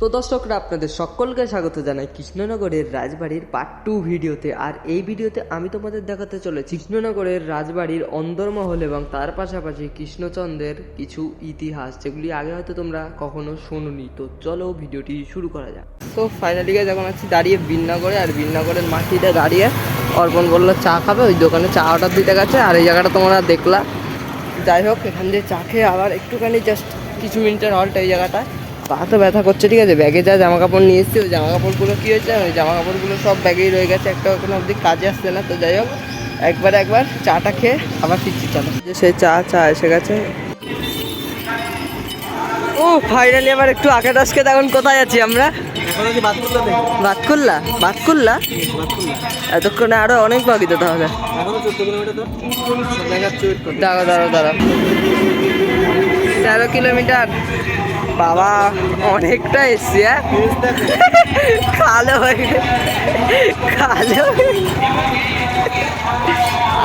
তো দর্শকরা আপনাদের সকলকে স্বাগত জানাই কৃষ্ণনগরের রাজবাড়ির পার্ট 2 ভিডিওতে। আর এই ভিডিওতে আমি তোমাদের দেখাতে চলেছি কৃষ্ণনগরের রাজবাড়ির অন্দরমহল এবং তার পাশাপাশি কৃষ্ণচন্দ্রের কিছু ইতিহাস, যেগুলি আগে হয়তো তোমরা কখনো শোনোনি। তো চলো ভিডিওটি শুরু করা যাক। তো ফাইনালি গাইস এখন আছি দাঁড়িয়ে বিননগরে, আর বিননগরের মাটিতে দাঁড়িয়ে অর্পণ বললো চা খাবে, ওই দোকানে চা অর্ডার দিতে গেছে। আর এই জায়গাটা তোমরা দেখলা, যাই হোক এখান দিয়ে চা খেয়ে আবার একটুখানি জাস্ট কিছু মিনিটের হল্ট এই জায়গাটায়। পা তো ব্যথা করছে, ঠিক আছে। ব্যাগে যা জামা কাপড় নিয়ে এসেছি, ওই জামা কাপড়গুলো কী হয়েছে, ওই জামা কাপড়গুলো সব ব্যাগেই রয়ে গেছে, একটা ওখানে অবধি কাজে আসছে না। তো যাই হোক একবার চাটা খেয়ে আবার ফিরছি। চলো যে সেই চা এসে গেছে। ও ফাইনালি আবার একটু আগে টাসকে এখন কোথায় আছি আমরা? বাতকুল্লা এতক্ষণে আরো অনেক বাকি তো, তাহলে দাঁড়াও 13 কিলোমিটার। বাবা অনেকটা এসছি। হ্যাঁ কালো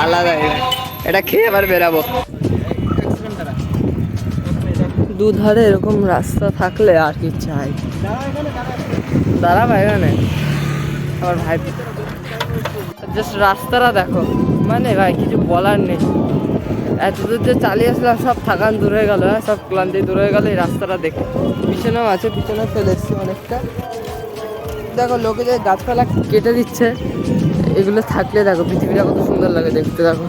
আলাদা, এটা খেয়ে আবার বেরাবো। দুধারে এরকম রাস্তা থাকলে আর কি চাই। দাঁড়া ভাই, এখানে আমার ভাই জাস্ট রাস্তাটা দেখো, মানে ভাই কিছু বলার নেই। এতদূর যে চালিয়ে আসলাম সব থাকান দূর হয়ে গেল, হ্যাঁ সব ক্লান্তি দূর হয়ে গেল এই রাস্তাটা দেখে। পিছনেও আছে, পিছনে ফেলে এসছি অনেকটা। দেখো লোকে যে গাছপালা কেটে দিচ্ছে, এগুলো থাকলে দেখো পৃথিবীটা কত সুন্দর লাগে দেখতে। দেখো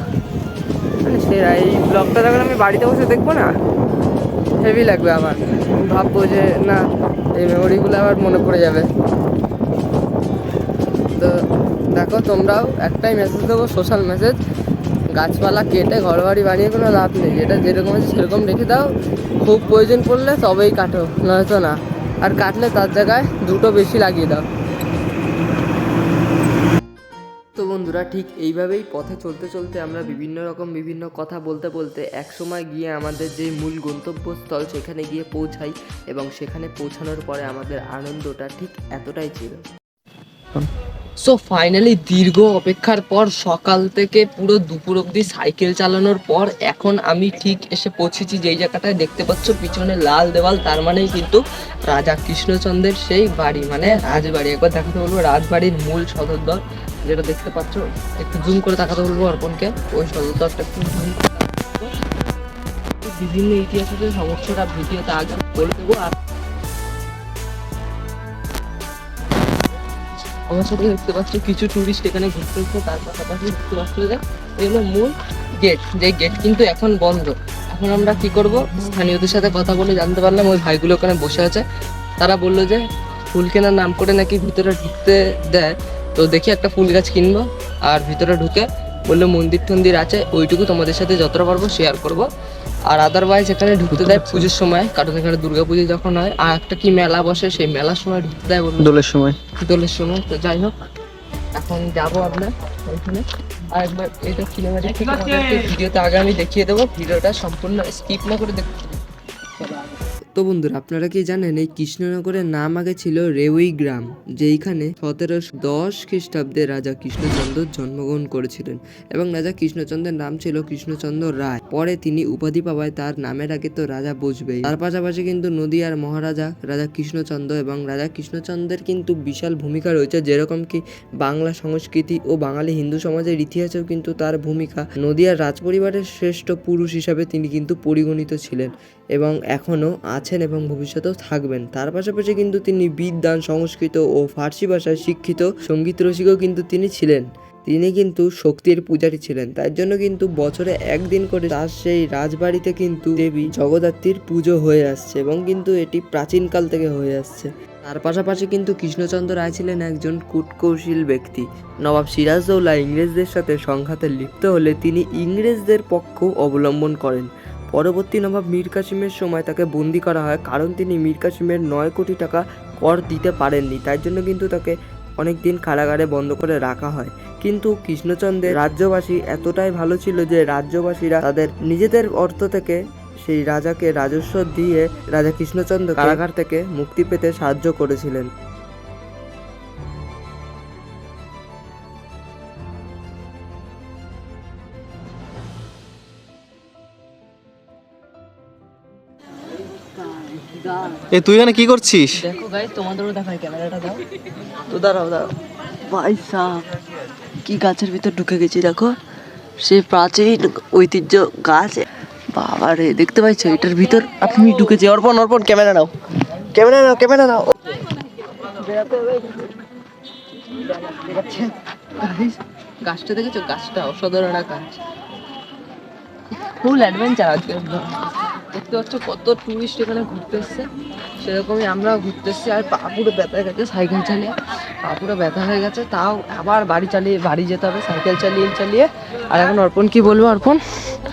মানে সেরা, এই ব্লগটা যখন আমি বাড়িতে বসে দেখবো না, হেভি লাগবে আমার। ভাববো যে না, এই মেমোরিগুলো আবার মনে পড়ে যাবে। তো দেখো তোমরাও একটাই মেসেজ দেবো, সোশ্যাল মেসেজ, গাছপালা কেটে ঘরবাড়ি বানিয়ে কোনো লাভ নেই। যেটা যেরকম আছে সেরকম রেখে দাও, খুব প্রয়োজন পড়লে তবেই কাটো, নয়তো না। আর কাটলে তার জায়গায় দুটো বেশি লাগিয়ে দাও। তো বন্ধুরা ঠিক এইভাবেই পথে চলতে চলতে আমরা বিভিন্ন কথা বলতে এক সময় গিয়ে আমাদের যে মূল গন্তব্যস্থল সেখানে গিয়ে পৌঁছাই, এবং সেখানে পৌঁছানোর পরে আমাদের আনন্দটা ঠিক এতটাই ছিল। সো ফাইনালি দীর্ঘ অপেক্ষার পর সকাল থেকে পুরো দুপুর অবধি সাইকেল চালানোর পর এখন আমি ঠিক এসে পৌঁছেছি যেই জায়গাটায় দেখতে পাচ্ছ পিছনে লাল দেওয়াল, তার মানেই কিন্তু রাজা কৃষ্ণচন্দ্রের সেই বাড়ি, মানে রাজবাড়ি। একবার দেখাতে বলবো রাজবাড়ির মূল সদরদল যেটা দেখতে পাচ্ছ, একটু জুম করে দেখাতে বলবো অর্পণকে, ওই সদরদলটা একটু জুম করে বিভিন্ন ইতিহাসের সমস্যাটা ভিডিওতে আগে বলে দেবো। আর আমার সাথে দেখতে পাচ্ছ কিছু টুরিস্ট এখানে ঘুরতে এসেছে, তার পাশাপাশি দেখতে পাচ্ছ যে এগুলো মূল গেট, যে গেট কিন্তু এখন বন্ধ। এখন আমরা কি করব, স্থানীয়দের সাথে কথা বলে জানতে পারলাম ওই ভাইগুলো ওখানে বসে আছে, তারা বললো যে ফুল কেনার নাম করে নাকি ভিতরে ঢুকতে দেয়। তো দেখি একটা ফুল গাছ কিনবো, আর ভিতরে ঢুকে বললো মন্দির টন্দির আছে, ওইটুকু তোমাদের সাথে যতটা পারবো শেয়ার করবো। আর আদারওয়াইজ এখানে ঢুকতে দেয় পুজোর সময়, কারণ এখানে দুর্গা পুজো যখন হয় আর একটা কি মেলা বসে, সেই মেলার সময় ঢুকতে দেয়, দোলের সময়। তো যাই হোক এখন যাবো আপনার ওইখানে। আর একবার এটা সিনেমাটিক থেকে ভিডিওতে আগে আমি দেখিয়ে দেবো, ভিডিওটা সম্পূর্ণ স্কিপ না করে দেখতে। তো বন্ধুরা আপনারা কি জানেন এই কৃষ্ণনগরের নাম আগে ছিল রেউই গ্রাম, যেইখানে 1710 খ্রিস্টাব্দে রাজা কৃষ্ণচন্দ্র জন্মগ্রহণ করেছিলেন, এবং রাজা কৃষ্ণচন্দ্রের নাম ছিল কৃষ্ণচন্দ্র রায়। পরে তিনি উপাধি পাওয়ায় তার নামের আগে তো রাজা বসবেই, তার পাশাপাশি কিন্তু নদিয়ার মহারাজা রাজা কৃষ্ণচন্দ্র, এবং রাজা কৃষ্ণচন্দ্রের কিন্তু বিশাল ভূমিকা রয়েছে, যেরকম কি বাংলা সংস্কৃতি ও বাঙালি হিন্দু সমাজের ইতিহাসেও কিন্তু তার ভূমিকা। নদিয়ার রাজপরিবারের শ্রেষ্ঠ পুরুষ হিসাবে তিনি কিন্তু পরিগণিত ছিলেন, এবং এখনও আছেন এবং ভবিষ্যতেও থাকবেন। তার পাশাপাশি কিন্তু তিনি বিদ্বান, সংস্কৃত ও ফার্সি ভাষায় শিক্ষিত সঙ্গীত রসিকও কিন্তু তিনি ছিলেন। তিনি কিন্তু শক্তির পূজারী ছিলেন, তাই জন্য কিন্তু বছরে একদিন করে তার সেই রাজবাড়িতে কিন্তু দেবী জগদ্ধাত্রীর পুজো হয়ে আসছে, এবং কিন্তু এটি প্রাচীনকাল থেকে হয়ে আসছে। তার পাশাপাশি কিন্তু কৃষ্ণচন্দ্র রায় ছিলেন একজন কূটকৌশল ব্যক্তি। নবাব সিরাজদৌল্লা ইংরেজদের সাথে সংঘাতে লিপ্ত হলে তিনি ইংরেজদের পক্ষ অবলম্বন করেন। পরবর্তী নবাব মীর কাসিমের সময় তাকে বন্দি করা হয়, কারণ তিনি মীর কাসিমের 9 কোটি টাকা কর দিতে পারেননি, তাই জন্য কিন্তু তাকে অনেক দিন কারাগারে বন্ধ করে রাখা হয়। কিন্তু কৃষ্ণচন্দ্রের রাজ্যবাসী এতটাই ভালো ছিল যে রাজ্যবাসীরা তাদের নিজেদের অর্থ থেকে সেই রাজাকে রাজস্ব দিয়ে রাজা কৃষ্ণচন্দ্র কারাগার থেকে মুক্তি পেতে সাহায্য করেছিলেন। God. তুই এখানে কি করছিস? দেখো গাইস, তোমাদেরও দেখাই, ক্যামেরাটা দাও তো। দাঁড়াও দাঁড়াও ভাই সাহেব, কি গাছের ভিতর ঢুকে গেছি দেখো। সে প্রাচীন ঐতিহ্য গাছ। বাবা রে, দেখতে পাচ্ছ এটার ভিতর আপনি ঢুকেছি। অর্পণ অর্পণ ক্যামেরা নাও, ক্যামেরা নাও, ক্যামেরা নাও। গাছটা দেখেছো? গাছটা অসাধারণ একটা গাছ। ফুল অ্যাডভেঞ্চার আজকে। দেখতে পাচ্ছ কত টুরিস্ট এখানে ঘুরতে এসছে, সেরকমই আমরাও ঘুরতে এসছি। আর পা পুরো ব্যথা হয়ে গেছে সাইকেল চালিয়ে, পা পুরো ব্যথা হয়ে গেছে। তাও আবার বাড়ি যেতে হবে সাইকেল চালিয়ে চালিয়ে। আর এখন অর্পণ কি বলবো? অর্পণ,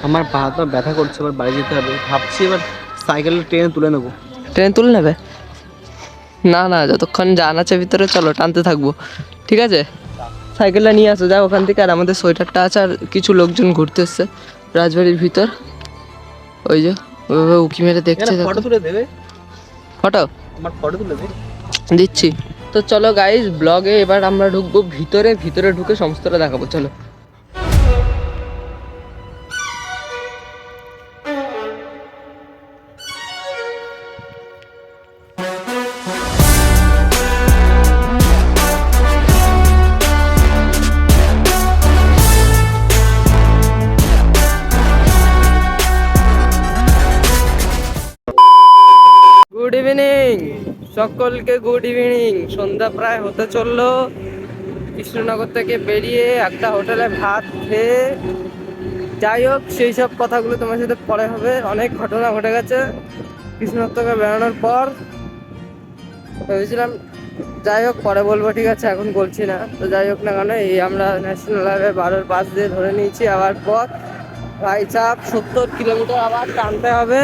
আমার পা তো ব্যথা করছে, এবার বাড়ি যেতে হবে। ভাবছি এবার সাইকেলটা ট্রেনে তুলে নেবো। ট্রেন তুলে নেবে? না না, যতক্ষণ যান আছে ভিতরে চলো, টানতে থাকবো, ঠিক আছে? সাইকেলটা নিয়ে আসো, যাও ওখান থেকে। আর আমাদের সোয়েটারটা আছে, আর কিছু লোকজন ঘুরতে এসছে রাজবাড়ির ভিতর। ওই যে ওইভাবে উকি মেরে দেখছে। ফটো তুলে দেবে? ফটো? আমার ফটো তুলে দে। দিচ্ছি তো। চলো গাইস, ব্লগে এবার আমরা ঢুকবো ভিতরে। ভিতরে ঢুকে সমস্তটা দেখাবো, চলো। গুড ইভিনিং সকলকে, গুড ইভিনিং। সন্ধ্যা প্রায় হতে চললো। কৃষ্ণনগর থেকে বেরিয়ে একটা হোটেলে ভাত খেয়ে, যাই হোক সেই সব কথাগুলো তোমার সাথে পরে হবে। অনেক ঘটনা ঘটে গেছে কৃষ্ণনগর থেকে বেরোনোর পর। ভেবেছিলাম যাই হোক পরে বলবো, ঠিক আছে? এখন বলছি না। তো যাই হোক না কেন, এই আমরা ন্যাশনাল হাইওয়ে 12-র পাশ দিয়ে ধরে নিয়েছি আবার পথ। ভাই চাপ 70 কিলোমিটার আবার টানতে হবে।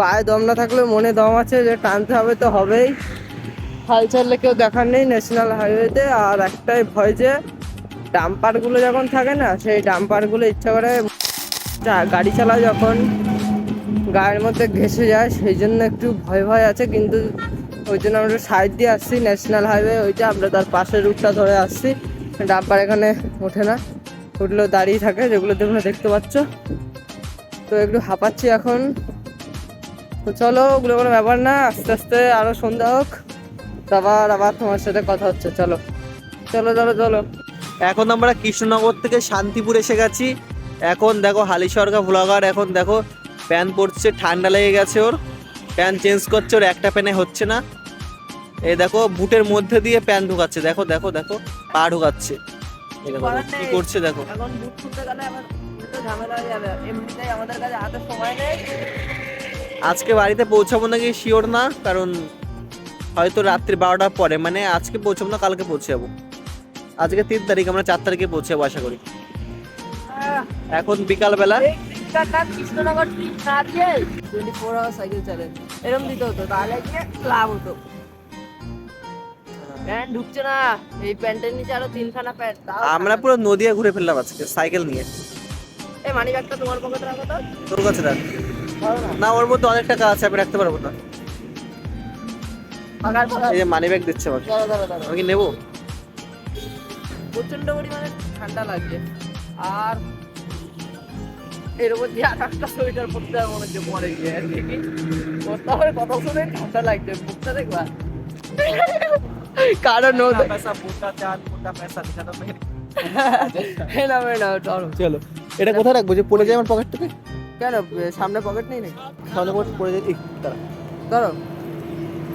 পায়ে দম না থাকলে মনে দম আছে যে টানতে হবে তো হবেই। হাল ছাড়লে কেউ দেখার নেই ন্যাশনাল হাইওয়েতে। আর একটাই ভয়, যে ডাম্পারগুলো যখন থাকে না, সেই ডাম্পারগুলো ইচ্ছা করে গাড়ি চালায় যখন গায়ের মধ্যে ঘেঁষে যায়, সেই জন্য একটু ভয় ভয় আছে। কিন্তু ওই জন্য আমরা সাইড দিয়ে আসছি ন্যাশনাল হাইওয়ে, ওইটা আমরা তার পাশের রুটটা ধরে আসছি। ডাম্পার এখানে ওঠে না, উঠলেও দাঁড়িয়ে থাকে, যেগুলো তোমরা দেখতে পাচ্ছ। তো একটু হাঁপাচ্ছি এখন। তো চলো, ওগুলো কোনো ব্যাপার না, আস্তে আস্তে আরো সন্ধ্যা হোক, আবার তোমার সাথে কথা হচ্ছে। চলো চলো চলো চলো। এখন আমরা কৃষ্ণনগর থেকে শান্তিপুর এসে গেছি। এখন দেখো হালি সরকার ব্লগার, এখন দেখো প্যান পড়ছে, ঠান্ডা লেগে গেছে ওর। প্যান চেঞ্জ করছে, ওর একটা প্যানে হচ্ছে না। এই দেখো বুটের মধ্যে দিয়ে প্যান ঢুকাচ্ছে, দেখো দেখো দেখো পা ঢুকাচ্ছে। এই দেখো কি করছে দেখো। এখন বুট খুলতে গেলে আবার ঝামেলা হয়ে যাবে। এমনিতেই আমাদের কাছে হাতে সময় নেই। আজকে বাড়িতে পৌঁছাবো নাকি শিওর না, কারণ হয়তো রাত্রি 12টার পরে, মানে আজকে পৌঁছাবো না, কালকে পৌঁছে যাবো। আজকে 3 তারিখ, আমরা 4 তারিখে পৌঁছে যাবো আশা করি। এখন বিকালবেলা। কৃষ্ণনগর 24 আওয়ার সাইকেল চালে এরকম দিতে হতো, তাহলে গিয়ে লাভ হতো। প্যান্ট ঢুকছে না, এই প্যান্টের নিচে আরো 3খানা প্যান্ট। আমরা পুরো নদিয়া ঘুরে ফেললাম আজকে সাইকেল নিয়ে। এই মানি ব্যাগটা তোমার পকেটে রাখো তো। তোর কাছে রাখ না, ওর মধ্যে অনেক টাকা আছে, আমি রাখতে পারবো না। এই যে মানি ব্যাগ দিচ্ছে আমাকে, আমি কি নেবো? প্রচন্ড পরিমাণে ঠান্ডা লাগছে। আর এর উপর দিয়ে আর একটা সোয়েটার পরতে হবে মনে হচ্ছে পরে গিয়ে। পরতে হবে, কত শুনে ঠান্ডা লাগছে। মুখটা দেখবা, কারণ চলো, এটা কোথায় রাখবো যে পড়ে যায় আমার পকেট থেকে? কেন সামনে পকেট নেই নাকি? সামনে পকেট পড়ে যায়। দাঁড়া, ধরো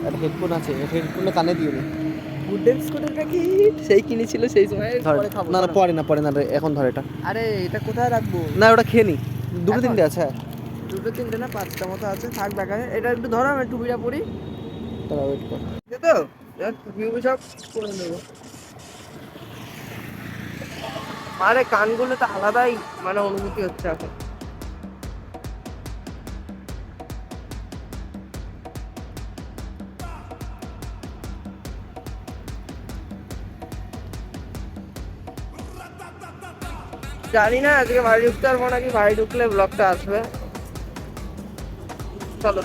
একটা হেডফোন আছে, হেডফোনটা কানে দিয়ে নে। গুডডে বিস্কুটের প্যাকেট সেই কিনেছিল সেই সময়। পরে খাবো। না না, পরে না, এখন ধর এটা। আরে এটা কোথায় রাখবো? না ওটা খেয়ে নি, দুটো তিনটে আছে। হ্যাঁ, দুটো তিনটে না 5টা মতো আছে, থাক দেখা যায়। এটা একটু ধরো, আমি টুপিটা পরি। দাঁড়া ওয়েট কর। তো টুপি সব করে নেবো। আরে কানগুলো তো আলাদাই মানে অনুভূতি হচ্ছে এখন। জানি না আজকে বাড়ি ঢুকতে পারবো নাকি, বাড়ি ঢুকলে ব্লগটা আসবে। চলো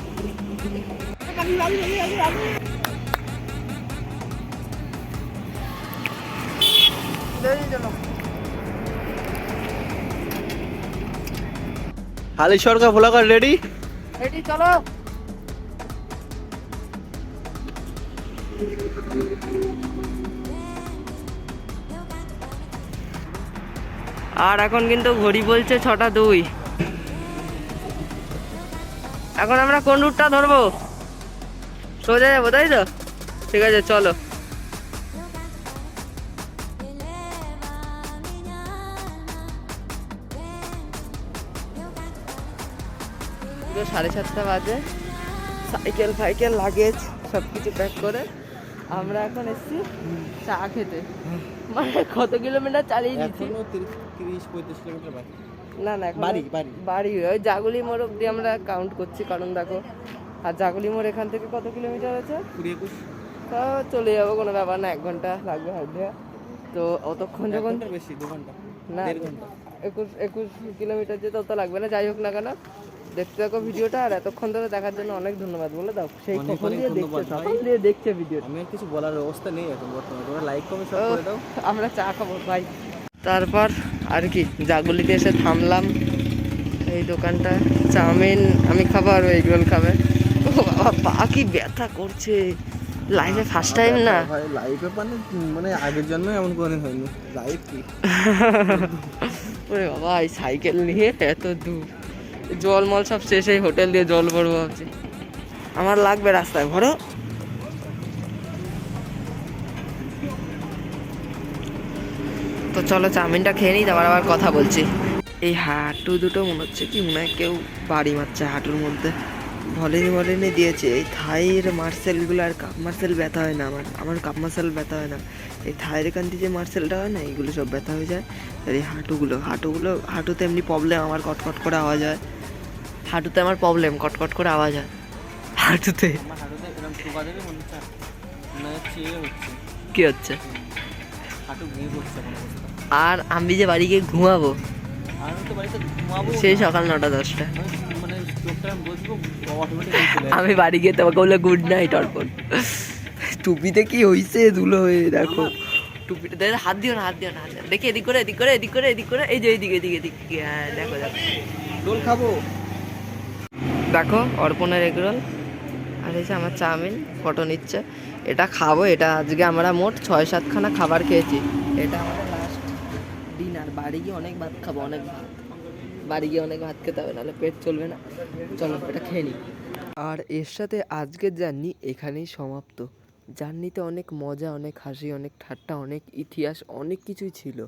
হালি সরকার ব্লগার রেডি। রেডি, চলো। আর এখন কিন্তু ঘড়ি বলছে 6টা 2। এখন আমরা কোন রুটটা ধরবো? সোজা যাবো তাই তো? ঠিক আছে চলো। 7:30 বাজে। সাইকেল ফাইকেল লাগেজ সব কিছু প্যাক করে আমরা এখন এসছি চা খেতে। মানে কত কিলোমিটার চালিয়ে দিচ্ছি? 30-35 কিলোমিটার বাকি। না না এখন বাড়ি বাড়ি ওই জাগুলি মোড় অব্দি আমরা কাউন্ট করছি, কারণ দেখো আর জাগুলি মোড় এখান থেকে কত কিলোমিটার আছে? 20-21 তাও চলে যাবো, কোনো ব্যাপার না, 1 ঘন্টা লাগবে হাঁটতে। তো অতক্ষণ যখন বেশি 2 ঘন্টা না 1.5 ঘন্টা 21 কিলোমিটার যেতে অত লাগবে না। যাই হোক না কেন, দেখতে থাকো ভিডিওটা, আর এতক্ষণ ধরে দেখার জন্য অনেক ধন্যবাদ বলে দাও। সেই অনেক কখন অনেক দিয়ে দেখছে, ধন্যবাদ সকাল ভাই। দিয়ে দেখছে ভিডিওটা। আমি আর কিছু বলার অবস্থা নেই এখন বর্তমানে, তোমরা লাইক কমেন্ট সব করে দাও। আমরা চা খাবো ভাই। তারপর আর কি জাগুলিতে এসে থামলাম এই দোকানটা। চাউমিন আমি খাবো আর এগ রোল খাবে। ও বাবা, পা কি ব্যথা করছে, লাইফে ফার্স্ট টাইম না। ভাই লাইফে মানে আগের জন্য এমন কোনোদিন হয়নি। লাইফ কি ওরে বাবা, এই সাইকেল নিয়ে এত দূর, জল মল সব শেষ, এই হোটেল দিয়ে জল ভরবো ভাবছি। আমার লাগবে রাস্তায় ভরো। তো চলো চাউমিনটা খেয়ে নিই, তারপর আবার কথা বলছি। এই হাঁটু দুটো মনে হচ্ছে কি, মনে হয় কেউ বাড়ি মারছে হাঁটুর মধ্যে। ভলিনি দিয়েছে। এই থাইয়ের মার্সেলগুলো আর কাপ মার্সেল ব্যথা হয় না আমার, আমার কাপ মার্সেল ব্যথা হয় না। এই থাইয়ের এখান থেকে যে মার্সেলটা হয় না, এইগুলো সব ব্যথা হয়ে যায়। আর এই হাঁটুতে এমনি প্রবলেম আমার, কটকট করে আওয়াজ হয় হাঁটুতে, আমার প্রবলেম কটকট করে আওয়াজ হয় হাঁটুতে। আমার হাঁটুতে এরকম টোকা দেবে মনে হচ্ছে, মনে হচ্ছে হচ্ছে কি হচ্ছে? হাঁটু ভেঙে পড়ছে আমার অবস্থা। আর আমি যে বাড়ি গিয়ে ঘুমাবো, আমি তো বাড়িতে ঘুমাবো সেই সকাল 9টা 10টা। মানে চোখটা আমি বসবো অটোমেটিক চলে আমি বাড়ি গিয়ে তোমাকে বললে গুড নাইট অর্পণ। টুপিতে কি হইছে, ধুলো হয়ে দেখো টুপিটা। দেখো হাত দিও না, হাত দিও না, হাত দিও না। দেখি এদিক করে এই যে এদিকে, হ্যাঁ দেখো রোল খাবো। দেখো অর্পণের এগ রোল, আর এই যে আমার চাউমিন ফটো নিচ্ছে। এটা খাবো, এটা আজকে আমরা মোট 6-7খানা খাবার খেয়েছি। এটা আমাদের লাস্ট ডিনার। বাড়ি গিয়ে অনেক ভাত খাবো, অনেক ভাত। বাড়ি গিয়ে অনেক ভাত খেতে হবে, নাহলে পেট চলবে না। চলো এটা খেয়ে নিই। আর এর সাথে আজকের জার্নি এখানেই সমাপ্ত। জার্নিতে অনেক মজা, অনেক হাসি, অনেক ঠাট্টা, অনেক ইতিহাস, অনেক কিছুই ছিল।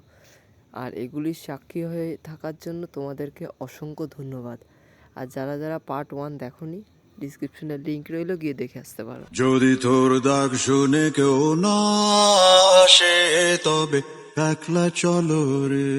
আর এগুলির সাক্ষী হয়ে থাকার জন্য তোমাদেরকে অসংখ্য ধন্যবাদ। আর যারা যারা পার্ট 1 দেখোনি, ডিসক্রিপশনে লিংক রইলো, গিয়ে দেখে আসতে পারো। যদি তোর ডাক শুনে কেউ না আসে তবে একলা চলো রে।